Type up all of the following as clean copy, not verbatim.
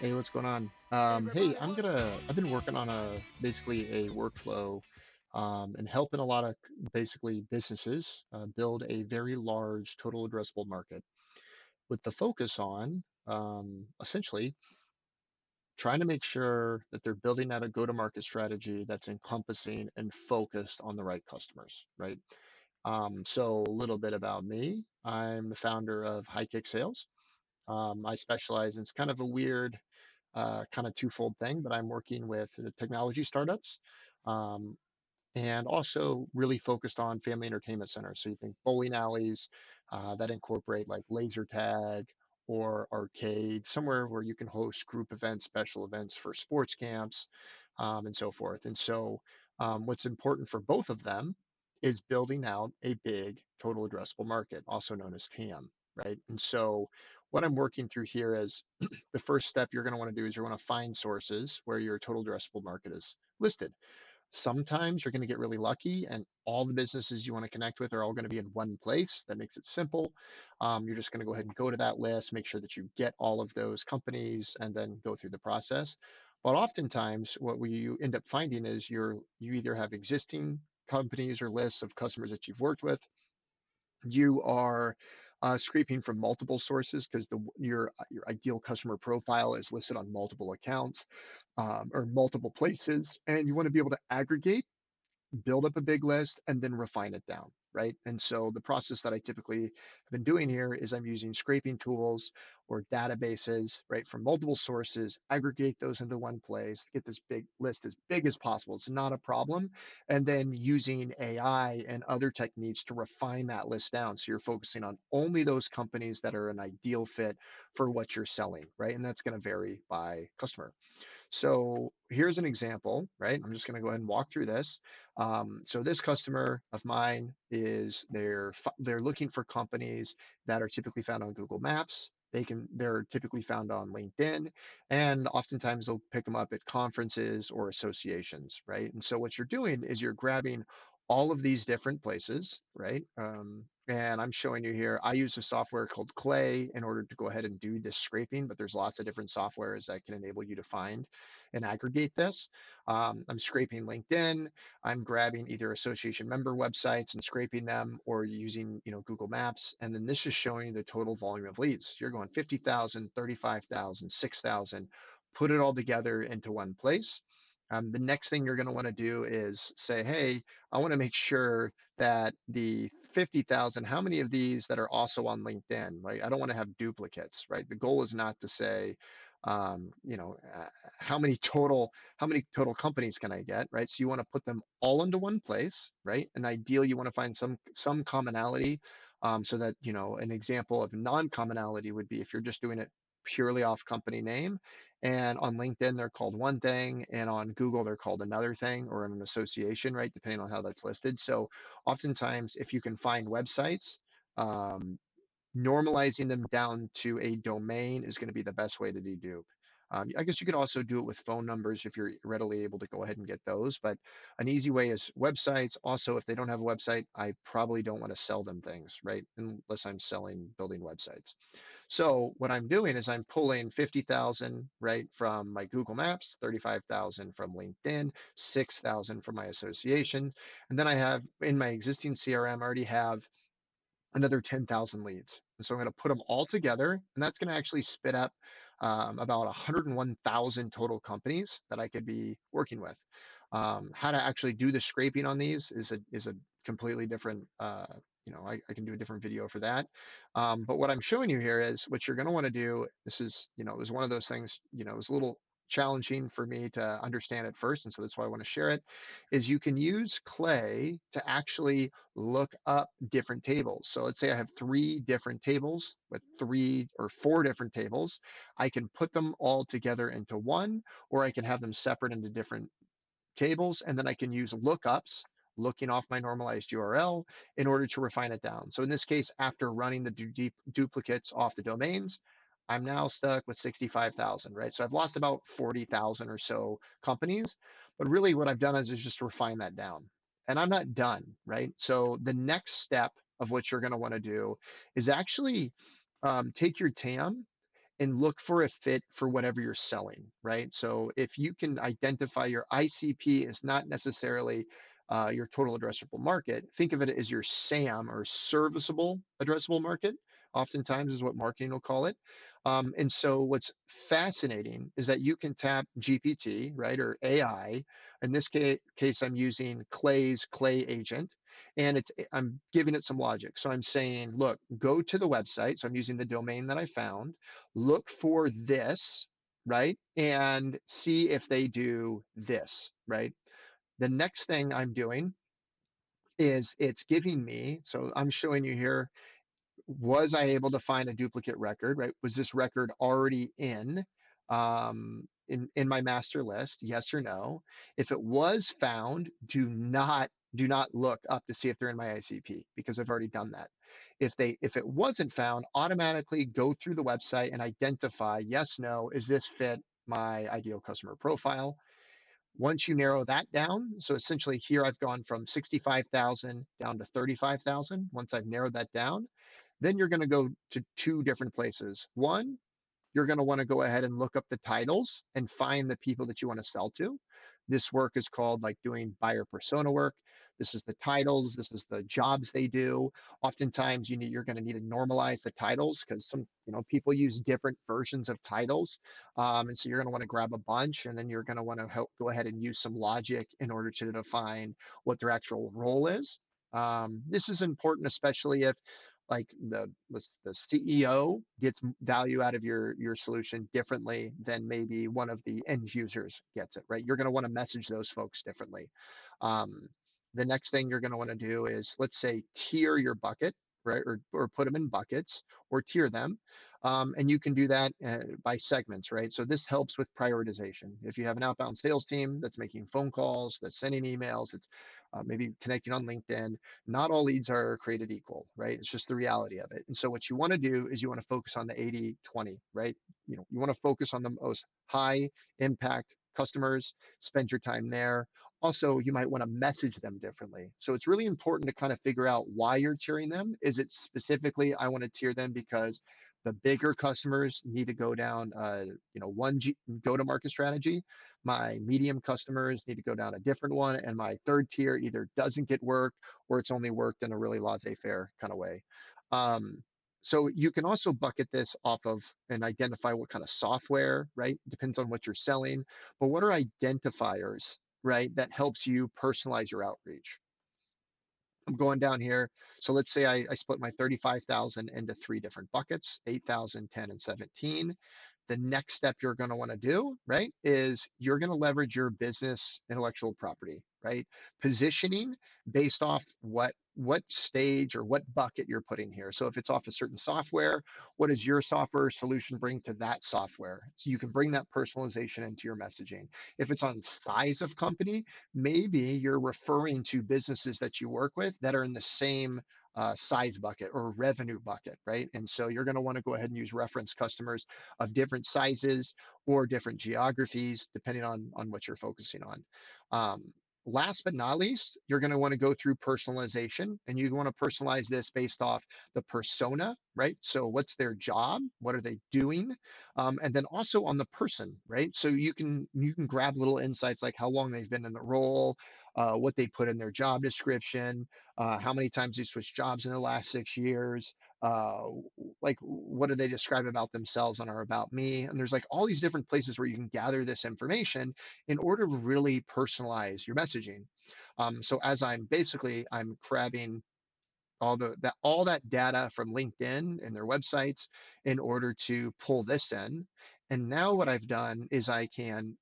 Hey, what's going on? Hey, I've been working on basically a workflow, and helping a lot of basically businesses build a very large total addressable market with the focus on essentially trying to make sure that they're building out a go-to-market strategy that's encompassing and focused on the right customers, right? So a little bit about me. I'm the founder of High Kick Sales. I specialize in it's kind of a weird kind of twofold thing, but I'm working with technology startups, um, and also really focused on family entertainment centers. So you think bowling alleys that incorporate like laser tag or arcade, somewhere where you can host group events, special events for sports camps, and so forth. And so what's important for both of them is building out a big total addressable market, also known as TAM, right? And so what I'm working through here is the first step you're going to want to do is you want to find sources where your total addressable market is listed. Sometimes you're going to get really lucky and all the businesses you want to connect with are all going to be in one place. That makes it simple. You're just going to go ahead and go to that list, make sure that you get all of those companies and then go through the process. But oftentimes what you end up finding is you either have existing companies or lists of customers that you've worked with. You are scraping from multiple sources because your ideal customer profile is listed on multiple accounts, or multiple places, and you want to be able to aggregate, build up a big list, and then refine it down, right? And so the process that I typically have been doing here is I'm using scraping tools or databases, right, from multiple sources, aggregate those into one place, get this big list as big as possible. It's not a problem. And then using AI and other techniques to refine that list down. So you're focusing on only those companies that are an ideal fit for what you're selling, right? And that's going to vary by customer. So here's an example, right? I'm just going to go ahead and walk through this. So this customer of mine is they're looking for companies that are typically found on Google Maps. They're typically found on LinkedIn, and oftentimes they'll pick them up at conferences or associations, right? And so what you're doing is you're grabbing all of these different places, right? And I'm showing you here, I use a software called Clay in order to go ahead and do this scraping, but there's lots of different softwares that can enable you to find and aggregate this. I'm scraping LinkedIn. I'm grabbing either association member websites and scraping them or using, Google Maps. And then this is showing you the total volume of leads. You're going 50,000, 35,000, 6,000. Put it all together into one place. The next thing you're going to want to do is say, hey, I want to make sure that the 50,000, how many of these that are also on LinkedIn, right? I don't want to have duplicates, right? The goal is not to say, um, you know, uh, how many total companies can I get, right? So you want to put them all into one place, right? And ideally, you want to find some commonality, so that, an example of non-commonality would be if you're just doing it purely off company name, and on LinkedIn they're called one thing, and on Google they're called another thing, or an association, right? Depending on how that's listed. So oftentimes, if you can find websites, um, normalizing them down to a domain is going to be the best way to dedupe. I guess you could also do it with phone numbers if you're readily able to go ahead and get those. But an easy way is websites. Also, if they don't have a website, I probably don't want to sell them things, right? Unless I'm building websites. So what I'm doing is I'm pulling 50,000, right, from my Google Maps, 35,000 from LinkedIn, 6,000 from my associations. And then I have in my existing CRM, I already have another 10,000 leads. And so I'm going to put them all together, and that's going to actually spit up about 101,000 total companies that I could be working with. How to actually do the scraping on these is a completely different. I can do a different video for that. But what I'm showing you here is what you're going to want to do. This is, it was one of those things. It was a little challenging for me to understand at first, and so that's why I want to share it. Is you can use Clay to actually look up different tables. So let's say I have three different tables with three or four different tables. I can put them all together into one, or I can have them separate into different tables, and then I can use lookups, looking off my normalized URL in order to refine it down. So in this case, after running the duplicates off the domains, I'm now stuck with 65,000, right? So I've lost about 40,000 or so companies, but really what I've done is just refine that down. And I'm not done, right? So the next step of what you're going to want to do is actually take your TAM and look for a fit for whatever you're selling, right? So if you can identify your ICP is not necessarily your total addressable market, think of it as your SAM, or serviceable addressable market, oftentimes is what marketing will call it. And so what's fascinating is that you can tap GPT, right, or AI. In this case, I'm using Clay's Clay agent, and I'm giving it some logic. So I'm saying, look, go to the website. So I'm using the domain that I found, look for this, right, and see if they do this, right. The next thing I'm doing is it's giving me, so I'm showing you here, was I able to find a duplicate record, right? Was this record already in my master list? Yes or no? If it was found, do not look up to see if they're in my ICP, because I've already done that. If it wasn't found, automatically go through the website and identify, yes, no, is this fit my ideal customer profile? Once you narrow that down, so essentially here I've gone from 65,000 down to 35,000. Once I've narrowed that down, then you're going to go to two different places. One, you're going to want to go ahead and look up the titles and find the people that you want to sell to. This work is called like doing buyer persona work. This is the titles. This is the jobs they do. Oftentimes, you're going to need to normalize the titles, because some people use different versions of titles, and so you're going to want to grab a bunch, and then you're going to want to go ahead and use some logic in order to define what their actual role is. This is important, especially if like the CEO gets value out of your solution differently than maybe one of the end users gets it, right? You're going to want to message those folks differently. Um, the next thing you're going to want to do is, let's say, tier your bucket, right? Or put them in buckets, or tier them. And you can do that by segments, right? So this helps with prioritization. If you have an outbound sales team that's making phone calls, that's sending emails, it's maybe connecting on LinkedIn, not all leads are created equal, right? It's just the reality of it. And so what you want to do is you want to focus on the 80-20, right? You want to focus on the most high impact customers, spend your time there. Also, you might want to message them differently. So it's really important to kind of figure out why you're tiering them. Is it specifically, I want to tier them because the bigger customers need to go down, one go-to-market strategy. My medium customers need to go down a different one, and my third tier either doesn't get work, or it's only worked in a really laissez-faire kind of way. Um, so you can also bucket this off of and identify what kind of software, right? Depends on what you're selling. But what are identifiers, right, that helps you personalize your outreach? I'm going down here. So let's say I split my 35,000 into three different buckets, 8,000, 10, and 17. The next step you're going to want to do, right, is you're going to leverage your business intellectual property, right? Positioning based off what stage or what bucket you're putting here. So if it's off a certain software, what does your software solution bring to that software? So you can bring that personalization into your messaging. If it's on size of company, maybe you're referring to businesses that you work with that are in the same size bucket or revenue bucket, right? And so you're going to want to go ahead and use reference customers of different sizes or different geographies, depending on what you're focusing on. Um, Last but not least, you're going to want to go through personalization, and you want to personalize this based off the persona, right? So what's their job? What are they doing? And then also on the person, right? So you can grab little insights like how long they've been in the role, what they put in their job description, how many times they switched jobs in the last 6 years, uh, like what do they describe about themselves on our About Me? And there's like all these different places where you can gather this information in order to really personalize your messaging. So as I'm grabbing all that data from LinkedIn and their websites in order to pull this in. And now what I've done is I can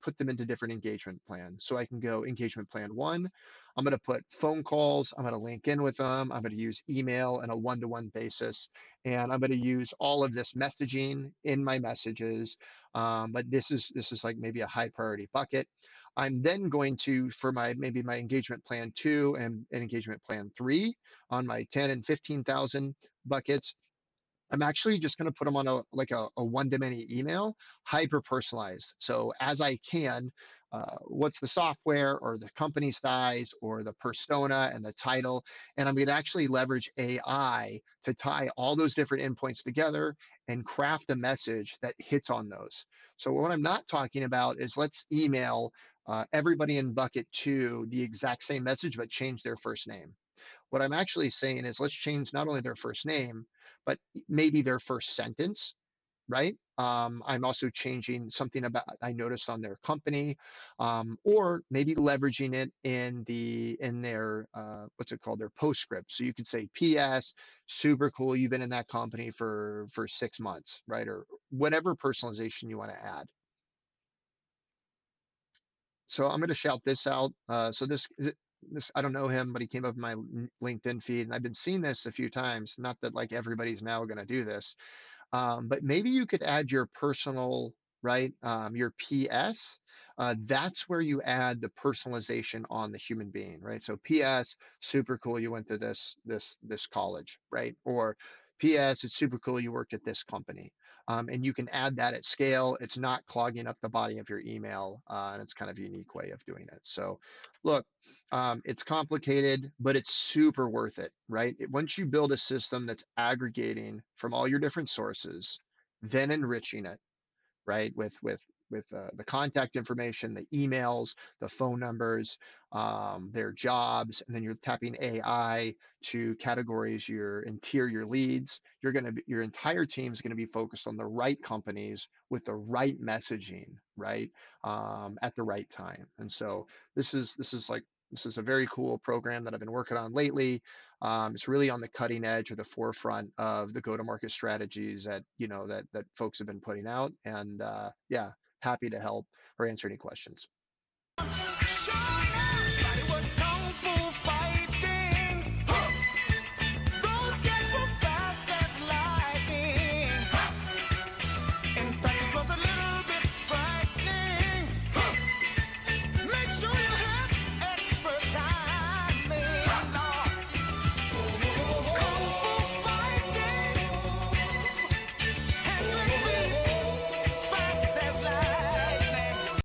put them into different engagement plans. So I can go engagement plan one. I'm going to put phone calls. I'm going to link in with them. I'm going to use email in a one-to-one basis, and I'm going to use all of this messaging in my messages. But this is like maybe a high priority bucket. I'm then going to, for maybe my engagement plan two and engagement plan three, on my 10 and 15,000 buckets, I'm actually just going to put them on a one-to-many email, hyper personalized. So as I can, what's the software or the company size or the persona and the title. And I'm going to actually leverage AI to tie all those different endpoints together and craft a message that hits on those. So what I'm not talking about is let's email everybody in bucket two the exact same message, but change their first name. What I'm actually saying is let's change not only their first name, but maybe their first sentence, right? I'm also changing something about I noticed on their company, or maybe leveraging it in their what's it called, their postscript. So you could say, "P.S. Super cool, you've been in that company for 6 months," right? Or whatever personalization you want to add. So I'm going to shout this out. So this I don't know him, but he came up in my LinkedIn feed, and I've been seeing this a few times. Not that like everybody's now going to do this, but maybe you could add your personal, right? Your PS. That's where you add the personalization on the human being, right? So PS, super cool, you went to this college, right? Or PS, it's super cool you worked at this company. And you can add that at scale. It's not clogging up the body of your email, and it's kind of a unique way of doing it. So, look, it's complicated, but it's super worth it, right? Once you build a system that's aggregating from all your different sources, then enriching it, right? With the contact information, the emails, the phone numbers, their jobs, and then you're tapping AI to categorize your interior leads. Your entire team is going to be focused on the right companies with the right messaging, right, at the right time. And so this is a very cool program that I've been working on lately. It's really on the cutting edge or the forefront of the go-to-market strategies that that folks have been putting out. And yeah, happy to help or answer any questions.